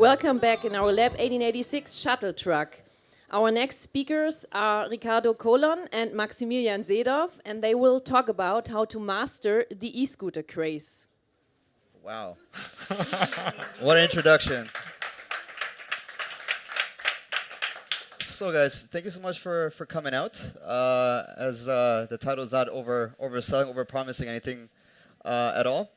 Welcome back in our Lab 1886 shuttle truck. Our next speakers are Ricardo Colon and Maximilian Seedorf, and they will talk about how to master the e-scooter craze. Wow. What an introduction. So guys, thank you so much for coming out. As the title is not overselling, over-promising anything at all.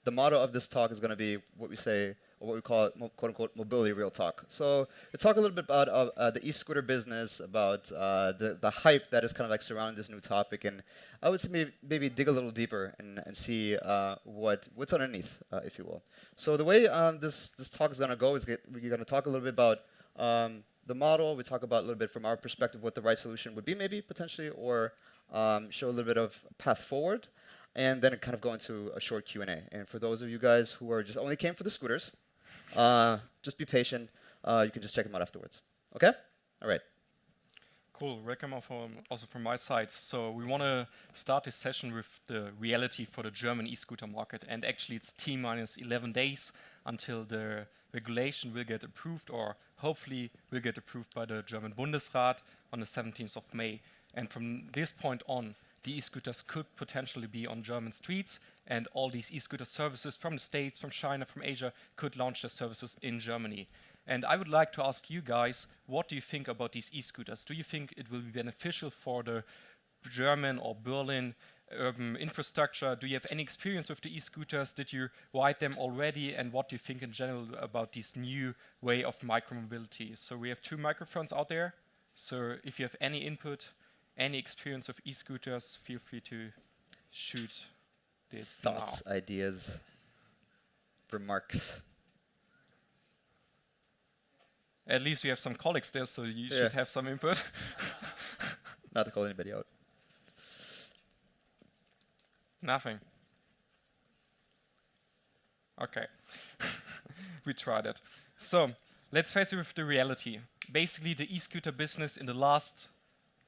The motto of this talk is going to be what we say, or what we call it, quote-unquote, mobility real talk. So we talk a little bit about the e-scooter business, about the hype that is kind of like surrounding this new topic, and I would say maybe dig a little deeper and see what's underneath, if you will. So the way this talk is going to go is we're going to talk a little bit about the model. We talk about a little bit from our perspective what the right solution would be, maybe potentially, or show a little bit of path forward, and then kind of go into a short Q&A. And for those of you guys who are just only came for the scooters, just be patient. You can just check them out afterwards. Okay? All right. Cool. Welcome also from my side. So we want to start this session with the reality for the German e-scooter market. And actually, it's T-minus 11 days until the regulation will get approved, or hopefully will get approved by the German Bundesrat on the 17th of May. And from this point on, the e-scooters could potentially be on German streets, and all these e-scooter services from the States, from China, from Asia could launch their services in Germany. And I would like to ask you guys, what do you think about these e-scooters? Do you think it will be beneficial for the German or Berlin urban infrastructure? Do you have any experience with the e-scooters? Did you ride them already? And what do you think in general about this new way of micromobility? So we have two microphones out there. So if you have any input, any experience with e-scooters, feel free to shoot this Thoughts, now. ideas, remarks. At least we have some colleagues there, so you should have some input. Not to call anybody out. Nothing. Okay. We tried it. So let's face it with the reality. Basically, the e-scooter business in the last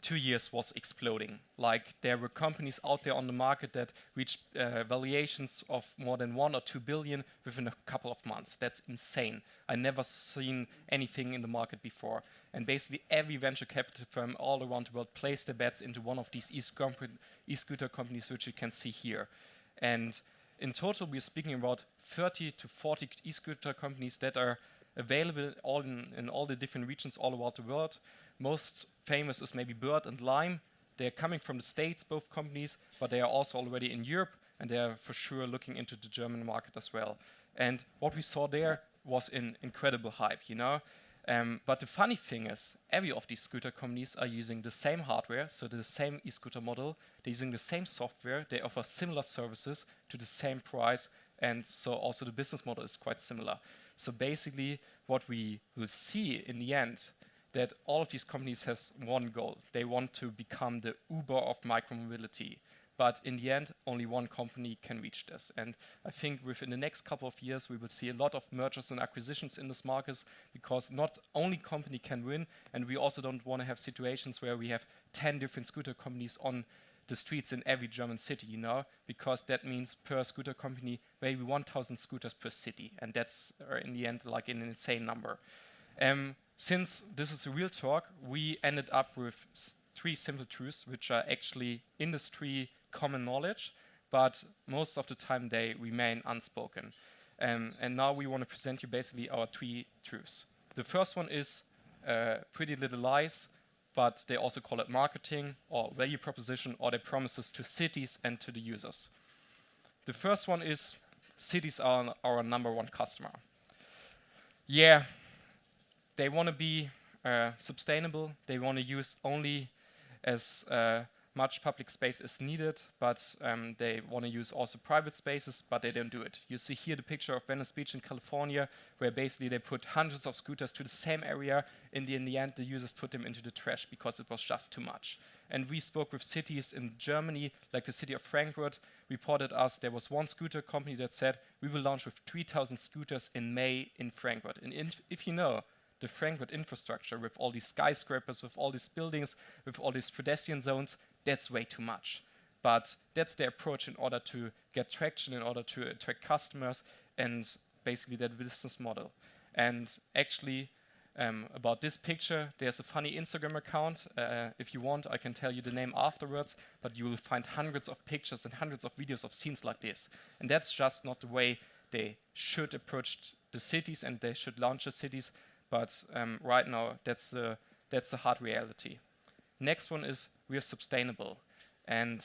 2 years was exploding. Like, there were companies out there on the market that reached valuations of more than 1 or 2 billion within a couple of months. That's insane. I never seen anything in the market before. And basically every venture capital firm all around the world placed their bets into one of these e-scooter companies, which you can see here. And in total, we're speaking about 30 to 40 e-scooter companies that are available in all the different regions all around the world. Most famous is maybe Bird and Lime. They're coming from the States, both companies, but they are also already in Europe, and they are for sure looking into the German market as well. And what we saw there was an incredible hype, you know? But the funny thing is, every of these scooter companies are using the same hardware, so the same e-scooter model. They're using the same software. They offer similar services to the same price, and so also the business model is quite similar. So basically, what we will see in the end, that all of these companies has one goal. They want to become the Uber of micromobility. But in the end, only one company can reach this. And I think within the next couple of years, we will see a lot of mergers and acquisitions in this market, because not only company can win, and we also don't want to have situations where we have 10 different scooter companies on the streets in every German city, you know, because that means per scooter company, maybe 1,000 scooters per city. And that's in the end like an insane number. Since this is a real talk, we ended up with 3 simple truths, which are actually industry common knowledge, but most of the time they remain unspoken. And now we want to present you basically our 3 truths. The first one is pretty little lies, but they also call it marketing or value proposition, or their promises to cities and to the users. The first one is cities are our #1 customer. Yeah. They want to be sustainable. They want to use only as much public space as needed, but they want to use also private spaces, but they don't do it. You see here the picture of Venice Beach in California, where basically they put hundreds of scooters to the same area. In the end, the users put them into the trash because it was just too much. And we spoke with cities in Germany, like the city of Frankfurt, reported us there was one scooter company that said, we will launch with 3,000 scooters in May in Frankfurt. And if you know, the Frankfurt infrastructure with all these skyscrapers, with all these buildings, with all these pedestrian zones, that's way too much. But that's their approach in order to get traction, in order to attract customers, and basically their business model. And actually, about this picture, there's a funny Instagram account. If you want, I can tell you the name afterwards, but you will find hundreds of pictures and hundreds of videos of scenes like this. And that's just not the way they should approach the cities and they should launch the cities. But right now, that's the hard reality. Next one is we are sustainable. And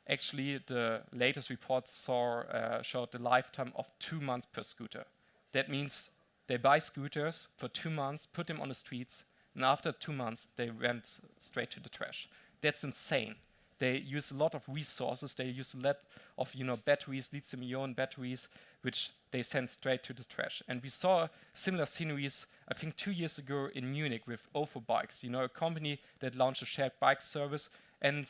actually, the latest report showed the lifetime of 2 months per scooter. That means they buy scooters for 2 months, put them on the streets, and after 2 months, they went straight to the trash. That's insane. They use a lot of resources. They use a lot of batteries, lithium-ion batteries, which they send straight to the trash. And we saw similar sceneries, I think 2 years ago in Munich with OFO Bikes, a company that launched a shared bike service. And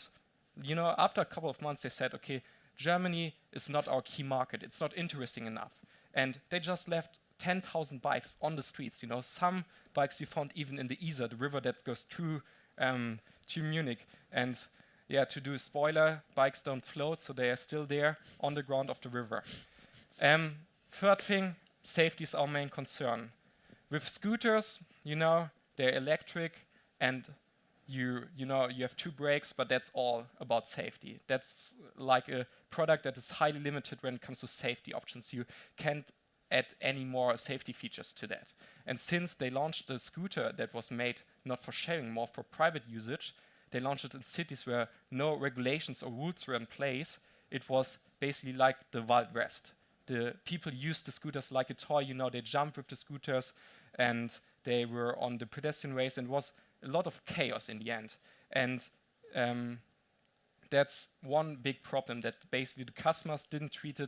after a couple of months, they said, okay, Germany is not our key market. It's not interesting enough. And they just left 10,000 bikes on the streets. Some bikes you found even in the Isar, the river that goes through to Munich. And yeah, to do a spoiler, bikes don't float, so they are still there on the ground of the river. Third thing, safety is our main concern. With scooters, they're electric, and you have 2 brakes, but that's all about safety. That's like a product that is highly limited when it comes to safety options. You can't add any more safety features to that. And since they launched the scooter that was made not for sharing, more for private usage, they launched it in cities where no regulations or rules were in place. It was basically like the Wild West. The people used the scooters like a toy. They jumped with the scooters, and they were on the pedestrian ways, and it was a lot of chaos in the end. And that's one big problem, that basically the customers didn't treat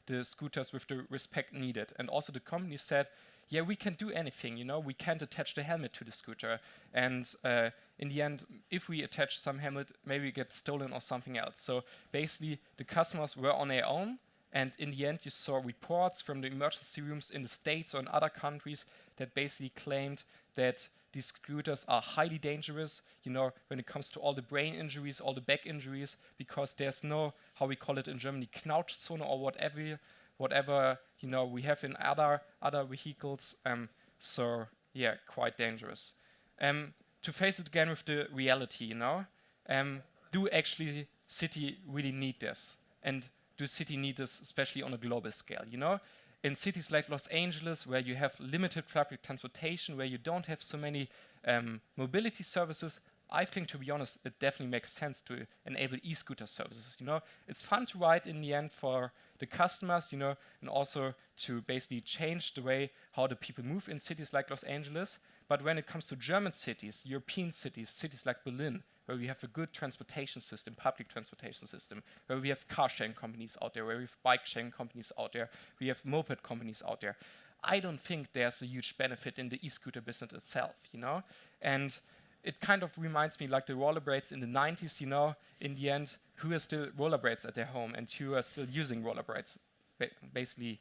the scooters with the respect needed. And also the company said, yeah, we can do anything, we can't attach the helmet to the scooter. And in the end, if we attach some helmet, maybe it gets stolen or something else. So basically, the customers were on their own. And in the end, you saw reports from the emergency rooms in the States or in other countries that basically claimed that these scooters are highly dangerous, when it comes to all the brain injuries, all the back injuries, because there's no, how we call it in Germany, Knautschzone or whatever we have in other vehicles. So yeah, quite dangerous. To face it again with the reality, do actually city really need this? And do city need this, especially on a global scale? In cities like Los Angeles, where you have limited public transportation, where you don't have so many mobility services, I think, to be honest, it definitely makes sense to enable e-scooter services. It's fun to ride in the end for the customers, and also to basically change the way how the people move in cities like Los Angeles. But when it comes to German cities, European cities, cities like Berlin, where we have a good transportation system, public transportation system, where we have car sharing companies out there, where we have bike sharing companies out there, we have moped companies out there, I don't think there's a huge benefit in the e-scooter business itself, And it kind of reminds me like the rollerblades in the 90s, in the end, who has still rollerblades at their home and who are still using rollerblades? Basically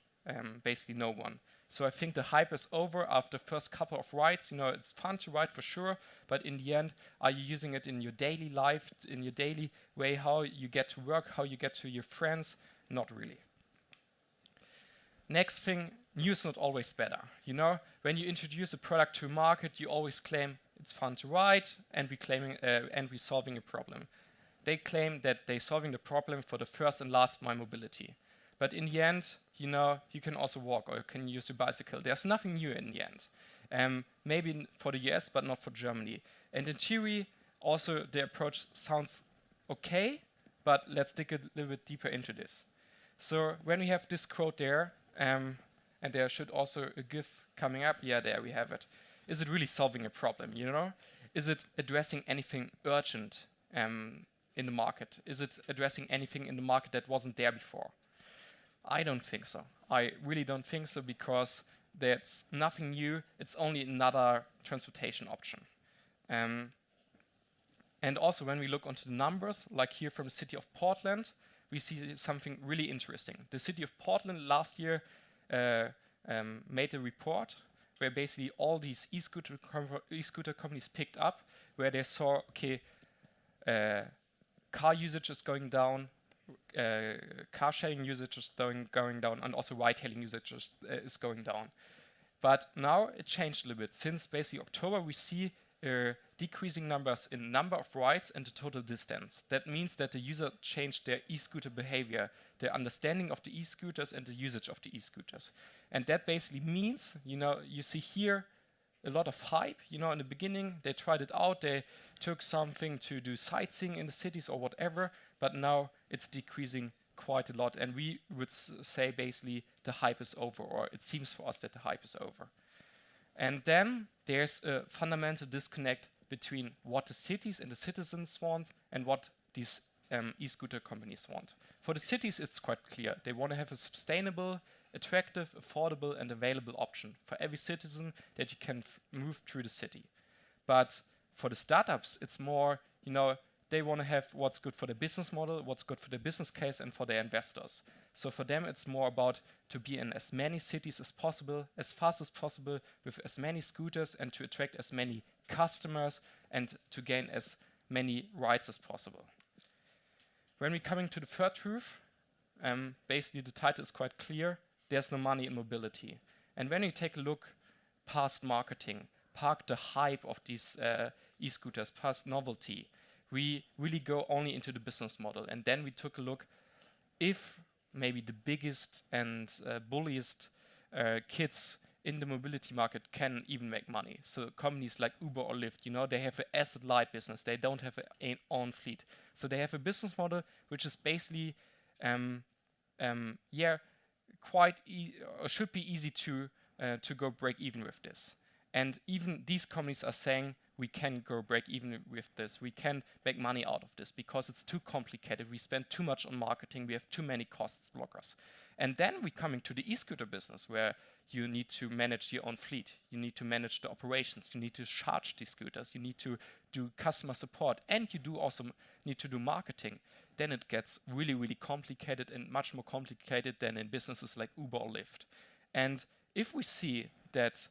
no one. So I think the hype is over after the first couple of rides. It's fun to ride for sure, but in the end, are you using it in your daily life, in your daily way, how you get to work, how you get to your friends? Not really. Next thing, new is not always better. When you introduce a product to a market, you always claim it's fun to ride, and we're solving a problem. They claim that they're solving the problem for the first and last mile mobility. But in the end, you can also walk or you can use your bicycle. There's nothing new in the end. Maybe for the US, but not for Germany. And in theory, also the approach sounds okay, but let's dig a little bit deeper into this. So when we have this quote there, and there should also a GIF coming up. Yeah, there we have it. Is it really solving a problem, Is it addressing anything urgent in the market? Is it addressing anything in the market that wasn't there before? I don't think so. I really don't think so, because that's nothing new. It's only another transportation option. And also when we look onto the numbers, like here from the city of Portland, we see something really interesting. The city of Portland last year made a report where basically all these e-scooter companies picked up, where they saw, okay, car usage is going down, car sharing usage is going down, and also ride-hailing usage is going down. But now it changed a little bit. Since basically October, we see decreasing numbers in number of rides and the total distance. That means that the user changed their e-scooter behavior, their understanding of the e-scooters and the usage of the e-scooters. And that basically means, you see here a lot of hype. In the beginning, they tried it out. They took something to do sightseeing in the cities or whatever, but now it's decreasing quite a lot. And we would say basically the hype is over, or it seems for us that the hype is over. And then there's a fundamental disconnect between what the cities and the citizens want and what these e-scooter companies want. For the cities, it's quite clear. They want to have a sustainable, attractive, affordable, and available option for every citizen that you can move through the city. But for the startups, it's more, they want to have what's good for the business model, what's good for the business case, and for their investors. So for them, it's more about to be in as many cities as possible, as fast as possible, with as many scooters, and to attract as many customers, and to gain as many rides as possible. When we're coming to the third truth, basically the title is quite clear. There's no money in mobility. And when you take a look past marketing, past the hype of these e-scooters, past novelty, we really go only into the business model. And then we took a look if maybe the biggest and bulliest kids in the mobility market can even make money. So companies like Uber or Lyft, they have an asset-light business. They don't have an own fleet. So they have a business model which is basically, should be easy to go break even with this. And even these companies are saying we can go break even with this. We can make money out of this because it's too complicated. We spend too much on marketing. We have too many costs blockers. And then we're coming to the e-scooter business where you need to manage your own fleet. You need to manage the operations. You need to charge these scooters. You need to do customer support. And you do also need to do marketing. Then it gets really, really complicated and much more complicated than in businesses like Uber or Lyft. And if we see that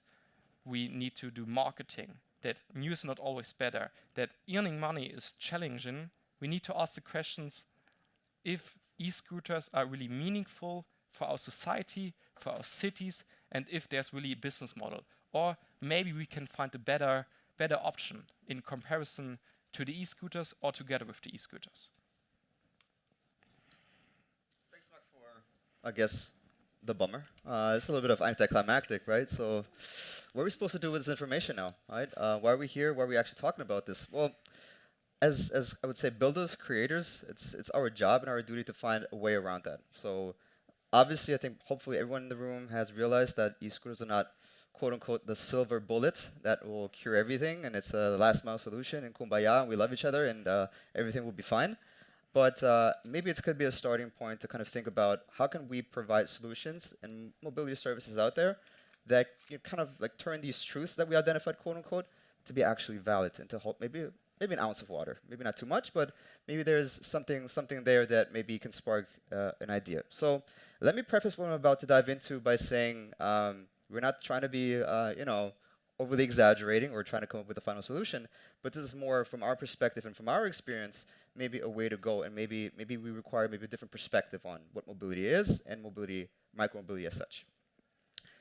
we need to do marketing, that new is not always better, that earning money is challenging, we need to ask the questions if e-scooters are really meaningful for our society, for our cities, and if there's really a business model. Or maybe we can find a better option in comparison to the e-scooters or together with the e-scooters. Thanks, Max, for, I guess, the bummer. It's a little bit of anticlimactic, right? So what are we supposed to do with this information now, right? Why are we here? Why are we actually talking about this? Well, as I would say, builders, creators, it's our job and our duty to find a way around that. So obviously, I think hopefully everyone in the room has realized that e-scooters are not, quote unquote, the silver bullet that will cure everything, and it's a last mile solution, and kumbaya, and we love each other, and everything will be fine. But maybe it could be a starting point to kind of think about how can we provide solutions and mobility services out there that kind of like turn these truths that we identified, quote unquote, to be actually valid and to hold maybe an ounce of water, maybe not too much, but maybe there's something there that maybe can spark an idea. So let me preface what I'm about to dive into by saying we're not trying to be overly exaggerating or trying to come up with a final solution, but this is more from our perspective and from our experience, maybe a way to go, and maybe we require maybe a different perspective on what mobility is and mobility, micromobility as such.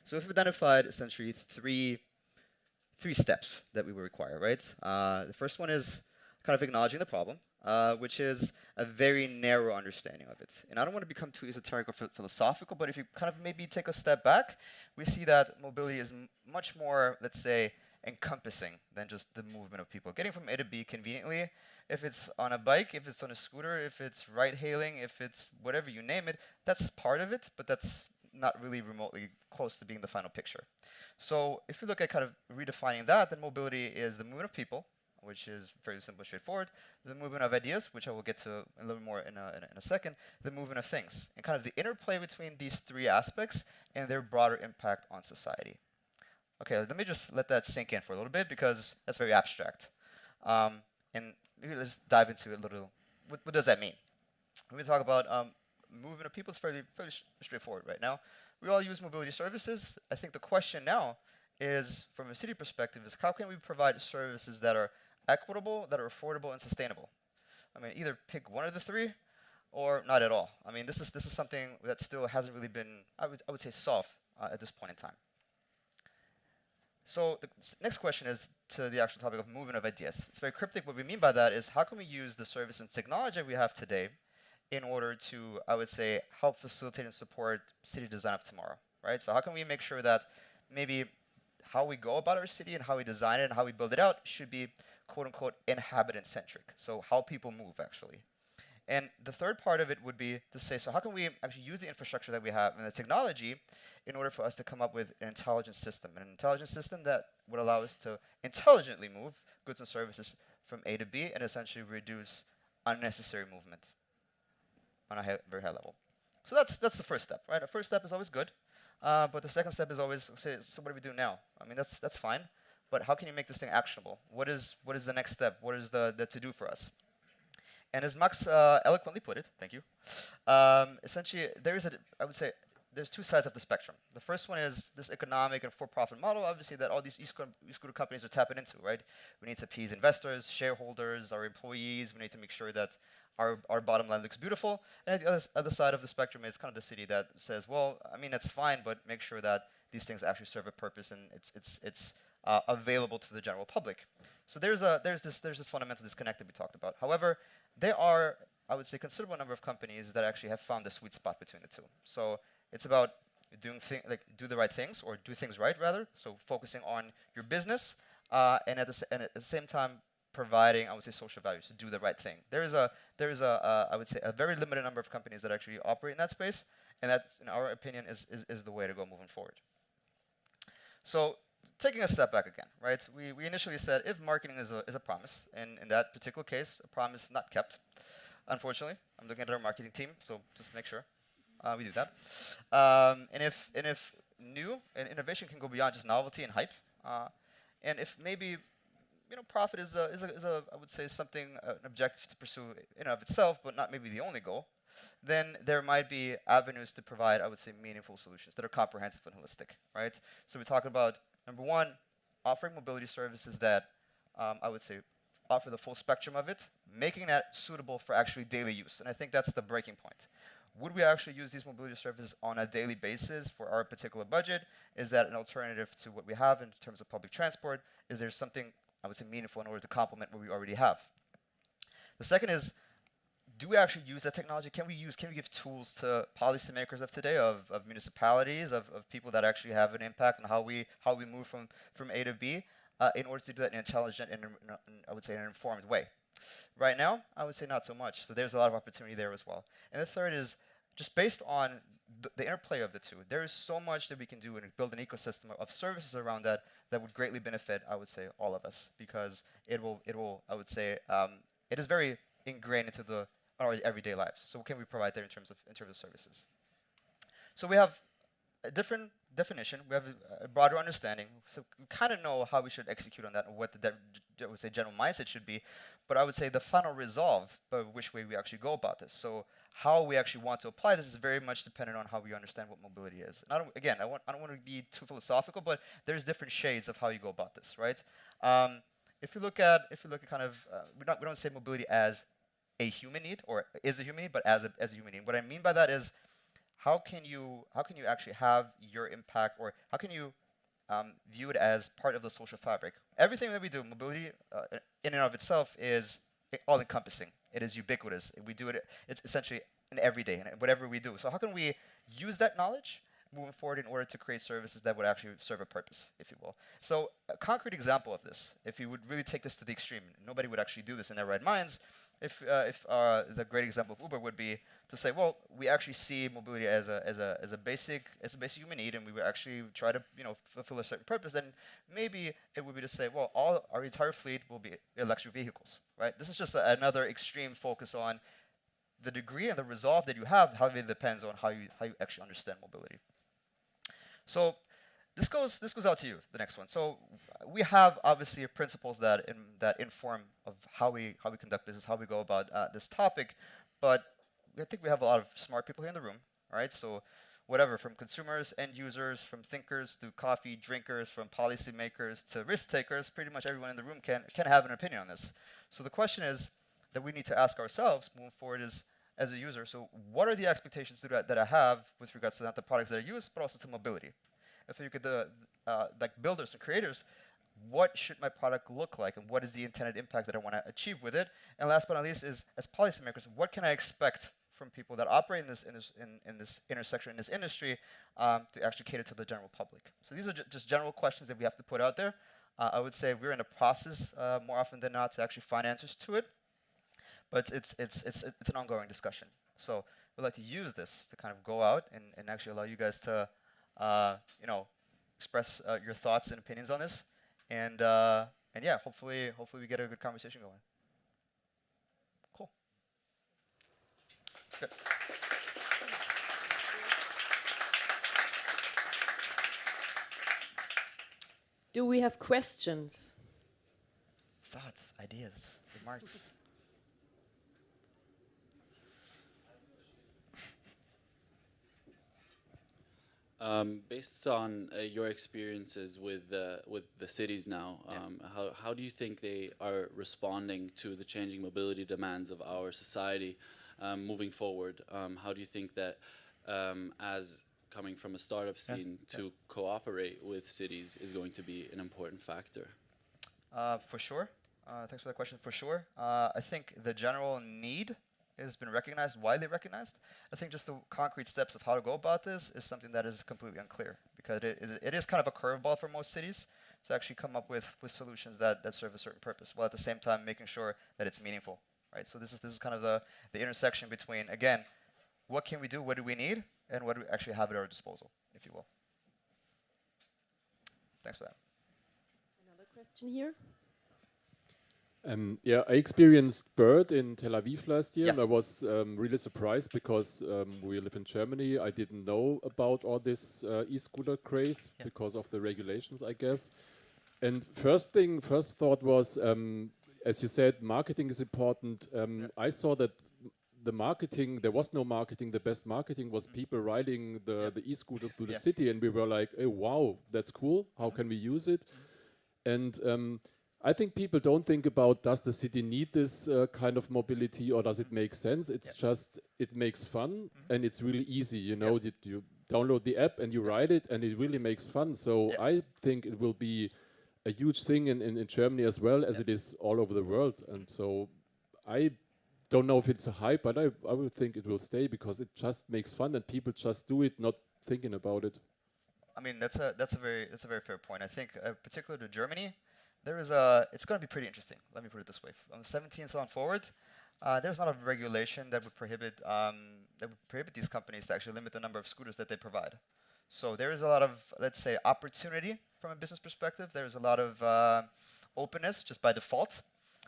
So we've identified essentially three steps that we will require, right? The first one is kind of acknowledging the problem, which is a very narrow understanding of it. And I don't want to become too esoteric or philosophical, but if you kind of maybe take a step back, we see that mobility is much more, let's say, encompassing than just the movement of people. Getting from A to B conveniently, if it's on a bike, if it's on a scooter, if it's ride-hailing, if it's whatever you name it, that's part of it, but that's not really remotely close to being the final picture. So if you look at kind of redefining that, then mobility is the movement of people, which is very simple and straightforward, the movement of ideas, which I will get to a little more in a second, the movement of things, and kind of the interplay between these three aspects and their broader impact on society. Okay, let me just let that sink in for a little bit because that's very abstract. And maybe let's dive into it a little. What does that mean? When we talk about movement of people, it's fairly straightforward right now. We all use mobility services. I think the question now is, from a city perspective, is how can we provide services that are equitable, that are affordable, and sustainable? I mean, either pick one of the three or not at all. I mean, this is something that still hasn't really been, I would say, solved at this point in time. So the next question is to the actual topic of movement of ideas. It's very cryptic. What we mean by that is how can we use the service and technology we have today in order to, I would say, help facilitate and support city design of tomorrow, right? So how can we make sure that maybe how we go about our city and how we design it and how we build it out should be quote unquote inhabitant centric. So how people move actually. And the third part of it would be to say, so how can we actually use the infrastructure that we have and the technology in order for us to come up with an intelligent system that would allow us to intelligently move goods and services from A to B and essentially reduce unnecessary movement on a very high level. So that's the first step, right? The first step is always good, but the second step is always, say, so what do we do now? I mean, that's fine, but how can you make this thing actionable? What is the next step? What is the to-do for us? And as Max eloquently put it, thank you, essentially I would say there's two sides of the spectrum. The first one is this economic and for-profit model, obviously, that all these e-scooter companies are tapping into, right? We need to appease investors, shareholders, our employees. We need to make sure that our bottom line looks beautiful. And the other side of the spectrum is kind of the city that says, well, I mean, that's fine, but make sure that these things actually serve a purpose and it's available to the general public. So there's this fundamental disconnect that we talked about. However, there are, I would say, considerable number of companies that actually have found the sweet spot between the two. So it's about do the right things, or do things right rather. So focusing on your business and at the same time providing, I would say, social values to do the right thing. There is I would say, a very limited number of companies that actually operate in that space, and that, in our opinion, is the way to go moving forward. So taking a step back again, right? We initially said if marketing is a promise, and in that particular case, a promise not kept, unfortunately. I'm looking at our marketing team, so just make sure we do that. And if new and innovation can go beyond just novelty and hype, and if maybe profit is a I would say something an objective to pursue in and of itself, but not maybe the only goal, then there might be avenues to provide, I would say, meaningful solutions that are comprehensive and holistic, right? So we talk about, number one, offering mobility services that I would say offer the full spectrum of it, making that suitable for actually daily use. And I think that's the breaking point. Would we actually use these mobility services on a daily basis for our particular budget? Is that an alternative to what we have in terms of public transport? Is there something, I would say, meaningful in order to complement what we already have? The second is, do we actually use that technology? Can we give tools to policymakers of today, of municipalities, of people that actually have an impact on how we move from A to B, in order to do that in an intelligent and I would say an informed way? Right now, I would say not so much. So there's a lot of opportunity there as well. And the third is just based on the interplay of the two. There is so much that we can do and build an ecosystem of services around that would greatly benefit, I would say, all of us, because it will I would say it is very ingrained into our everyday lives. So what can we provide there in terms of services? So we have a different definition. We have a broader understanding. So we kind of know how we should execute on that and what I would say general mindset should be. But I would say the final resolve by which way we actually go about this. So how we actually want to apply this is very much dependent on how we understand what mobility is. And I don't want to be too philosophical, but there's different shades of how you go about this, right? If you look at kind of we don't say mobility as a human need or is a human need, but as a human need. What I mean by that is how can you actually have your impact, or how can you view it as part of the social fabric? Everything that we do, mobility in and of itself is all-encompassing. It is ubiquitous. We do it. It's essentially an everyday in whatever we do. So how can we use that knowledge moving forward in order to create services that would actually serve a purpose, if you will? So a concrete example of this, if you would really take this to the extreme, nobody would actually do this in their right minds. If the great example of Uber would be to say, well, we actually see mobility as a basic human need, and we would actually try to fulfill a certain purpose. Then maybe it would be to say, well, our entire fleet will be electric vehicles, right? This is just another extreme focus on the degree and the resolve that you have. How it depends on how you actually understand mobility. So this goes out to you, the next one. So we have obviously principles that inform of how we conduct business, how we go about this topic, but I think we have a lot of smart people here in the room, all right? So whatever, from consumers, end users, from thinkers to coffee drinkers, from policymakers to risk takers, pretty much everyone in the room can have an opinion on this. So the question is that we need to ask ourselves moving forward is, as a user, so what are the expectations that I have with regards to not the products that I use, but also to mobility? if you look at the like builders and creators, what should my product look like, and what is the intended impact that I want to achieve with it? And last but not least is, as policymakers, what can I expect from people that operate in this intersection, in this industry, to actually cater to the general public? So these are just general questions that we have to put out there. I would say we're in a process more often than not to actually find answers to it, but it's an ongoing discussion. So we'd like to use this to kind of go out and actually allow you guys to express your thoughts and opinions on this. And yeah, hopefully we get a good conversation going. Cool. Good. Do we have questions? Thoughts, ideas, remarks. Based on your experiences with the cities now, how do you think they are responding to the changing mobility demands of our society moving forward? How do you think that as coming from a startup scene to cooperate with cities is going to be an important factor? For sure. Thanks for that question. For sure. I think the general need has been recognized, widely recognized. I think just the concrete steps of how to go about this is something that is completely unclear, because it is kind of a curveball for most cities to actually come up with solutions that serve a certain purpose, while at the same time making sure that it's meaningful, right? So this is kind of the intersection between, again, what can we do, what do we need, and what do we actually have at our disposal, if you will. Thanks for that. Another question here. Yeah, I experienced Bird in Tel Aviv last year, Yeah. and I was really surprised because we live in Germany. I didn't know about all this e-scooter craze because of the regulations, I guess. And first thought was, as you said, marketing is important. I saw that the marketing, there was no marketing. The best marketing was people riding the e-scooters through the city, and we were like, "Hey, wow, that's cool. How can we use it?" And I think people don't think about, does the city need this kind of mobility, or does it make sense? It's just, it makes fun and it's really easy. You know, you download the app and you ride it, and it really makes fun. So I think it will be a huge thing in Germany as well as it is all over the world. And so I don't know if it's a hype, but I would think it will stay because it just makes fun and people just do it, not thinking about it. I mean, that's a very fair point. I think, particular to Germany, it's going to be pretty interesting. Let me put it this way: on the 17th on forward, there's not a regulation that would prohibit these companies to actually limit the number of scooters that they provide. So there is a lot of, let's say, opportunity from a business perspective. There's a lot of openness just by default.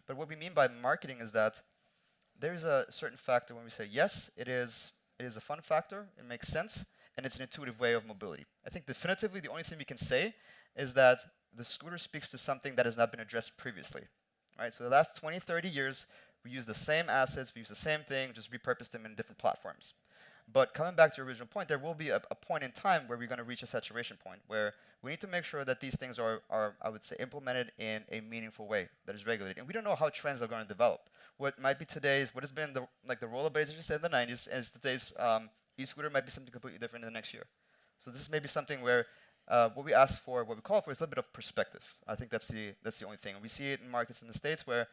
But what we mean by marketing is that there is a certain factor when we say yes, it is a fun factor, it makes sense, and it's an intuitive way of mobility. I think definitively the only thing we can say is that the scooter speaks to something that has not been addressed previously, right? So the last 20, 30 years, we use the same assets, we use the same thing, just repurpose them in different platforms. But coming back to your original point, there will be a point in time where we're going to reach a saturation point where we need to make sure that these things are, I would say, implemented in a meaningful way that is regulated. And we don't know how trends are going to develop. What might be what has been the rollerblades, as you said, in the 90s, and today's e-scooter might be something completely different in the next year. So this may be something where what we ask for, what we call for, is a little bit of perspective. I think that's the only thing. And we see it in markets in the States where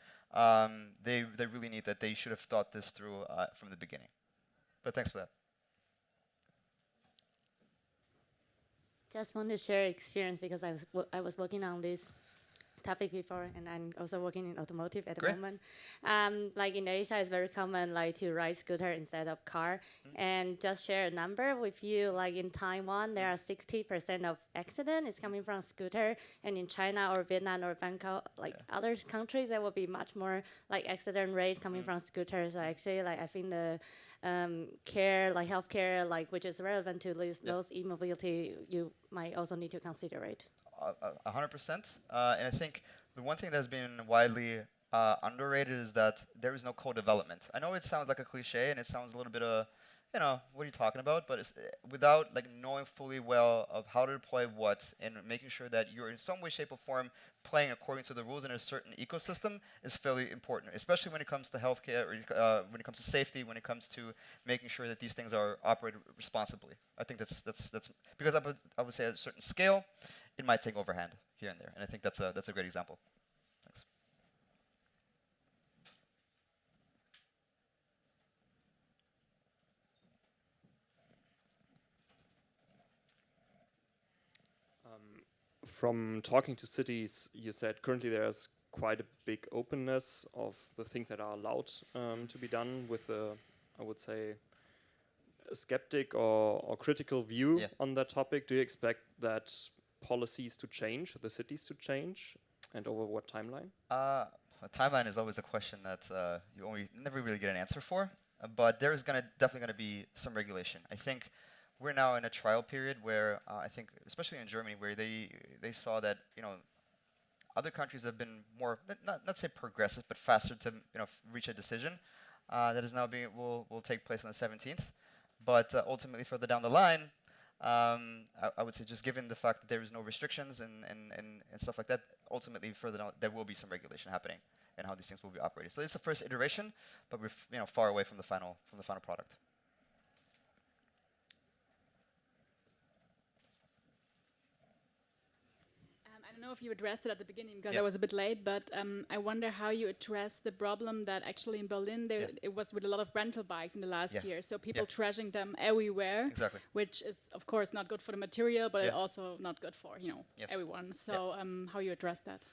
they really need that. They should have thought this through from the beginning. But thanks for that. Just want to share experience because I was working on this topic before, and I'm also working in automotive at the moment. Like in Asia, it's very common like to ride scooter instead of car. And just share a number with you, like in Taiwan, there are 60% of accident is coming from scooter, and in China or Vietnam or Bangkok, like other countries, there will be much more like accident rate coming from scooters. So actually, like I think the care, like healthcare, like which is relevant to those e-mobility, you might also need to consider it. 100%. And I think the one thing that has been widely underrated is that there is no co-development. I know it sounds like a cliche and it sounds a little bit you know, what are you talking about? But it's, without like knowing fully well of how to deploy what and making sure that you're in some way, shape, or form playing according to the rules in a certain ecosystem is fairly important, especially when it comes to healthcare, or when it comes to safety, when it comes to making sure that these things are operated responsibly. I think that's because I would say at a certain scale, it might take overhand here and there, and I think that's a great example. Thanks. From talking to cities, you said currently there's quite a big openness of the things that are allowed to be done with a, I would say, a skeptic or critical view on that topic. Do you expect that policies to change, the cities to change, and over what timeline? A timeline is always a question that you never really get an answer for, but there is definitely going to be some regulation. I think we're now in a trial period where I think, especially in Germany, where they saw that, you know, other countries have been more, not say progressive, but faster to, you know, reach a decision that is now will take place on the 17th. But ultimately, further down the line, I would say just given the fact that there is no restrictions and stuff like that, ultimately further down there will be some regulation happening and how these things will be operated. So it's the first iteration, but we're far away from the final product. I don't know if you addressed it at the beginning because I was a bit late, but I wonder how you address the problem that actually in Berlin it was with a lot of rental bikes in the last year. So people trashing them everywhere, which is of course not good for the material, but also not good for everyone. So how you address that?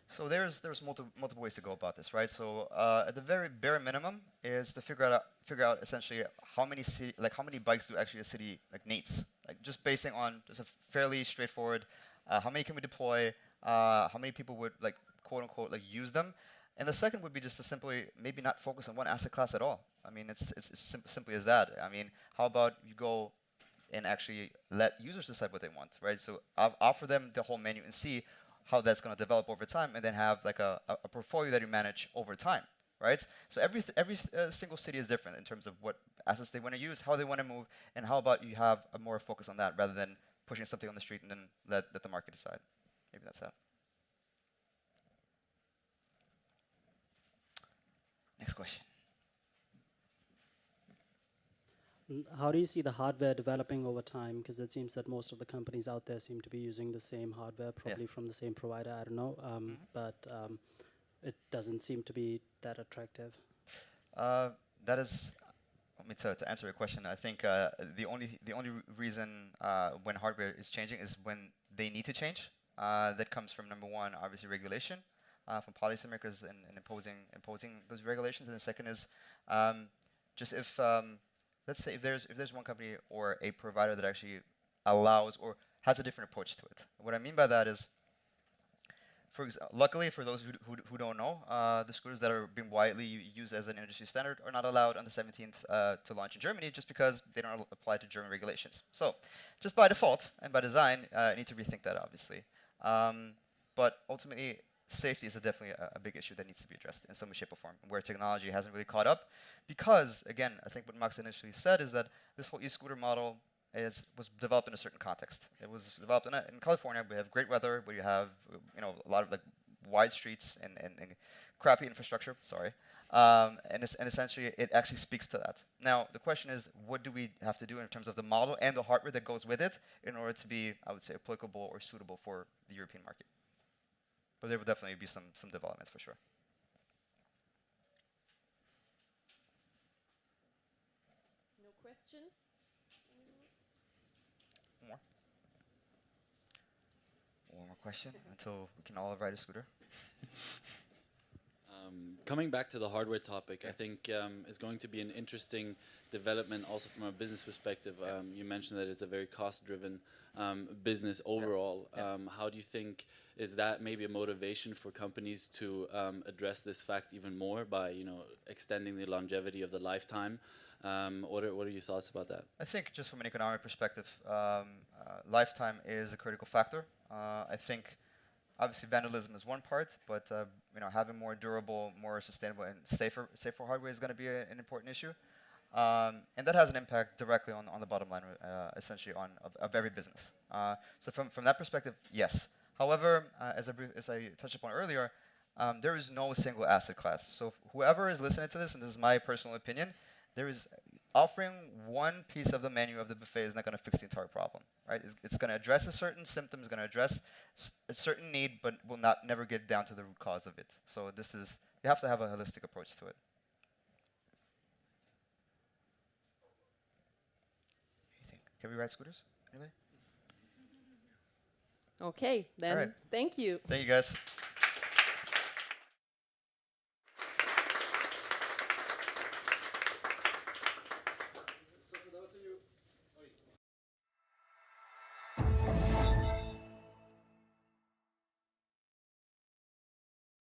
So there's multiple ways to go about this, right? So at the very bare minimum is to figure out essentially how many bikes do actually a city needs, like just basing on just a fairly straightforward. How many can we deploy? How many people would quote unquote use them? And the second would be just to simply maybe not focus on one asset class at all. I mean, it's simply as that. I mean, how about you go and actually let users decide what they want, right? So offer them the whole menu and see how that's going to develop over time, and then have like a portfolio that you manage over time, right? So every single city is different in terms of what assets they want to use, how they want to move, and how about you have a more focus on that rather than pushing something on the street and then let the market decide. Maybe that's that. Next question. How do you see the hardware developing over time? Because it seems that most of the companies out there seem to be using the same hardware, probably from the same provider, I don't know. But it doesn't seem to be that attractive. That is, to answer your question, I think the only reason when hardware is changing is when they need to change. That comes from, number one, obviously regulation from policymakers and imposing those regulations. And the second is just if let's say if there's one company or a provider that actually allows or has a different approach to it. What I mean by that is, luckily for those who don't know, the scooters that are being widely used as an industry standard are not allowed on the 17th to launch in Germany just because they don't apply to German regulations. So just by default and by design, you need to rethink that, obviously. But ultimately, safety is definitely a big issue that needs to be addressed in some way, shape, or form, where technology hasn't really caught up. Because, again, I think what Max initially said is that this whole e-scooter model was developed in a certain context. It was developed in California. We have great weather, where you have a lot of wide streets and crappy infrastructure. Sorry, and essentially it actually speaks to that. Now the question is, what do we have to do in terms of the model and the hardware that goes with it in order to be, I would say, applicable or suitable for the European market? But there will definitely be some developments for sure. No questions? One more question until we can all ride a scooter. Coming back to the hardware topic, I think is going to be an interesting development also from a business perspective. You mentioned that it's a very cost-driven business overall. How do you think, is that maybe a motivation for companies to address this fact even more by extending the longevity of the lifetime? What are your thoughts about that? I think just from an economic perspective, lifetime is a critical factor. I think obviously vandalism is one part, but having more durable, more sustainable, and safer hardware is going to be an important issue. And that has an impact directly on the bottom line, essentially of every business. So from that perspective, yes. However, as I touched upon earlier, there is no single asset class. So whoever is listening to this, and this is my personal opinion, offering one piece of the menu of the buffet is not going to fix the entire problem, right? It's going to address a certain symptom, it's going to address a certain need, but will never get down to the root cause of it. So you have to have a holistic approach to it. Anything? Can we ride scooters? Anybody? Okay, then All right. thank you. Thank you, guys.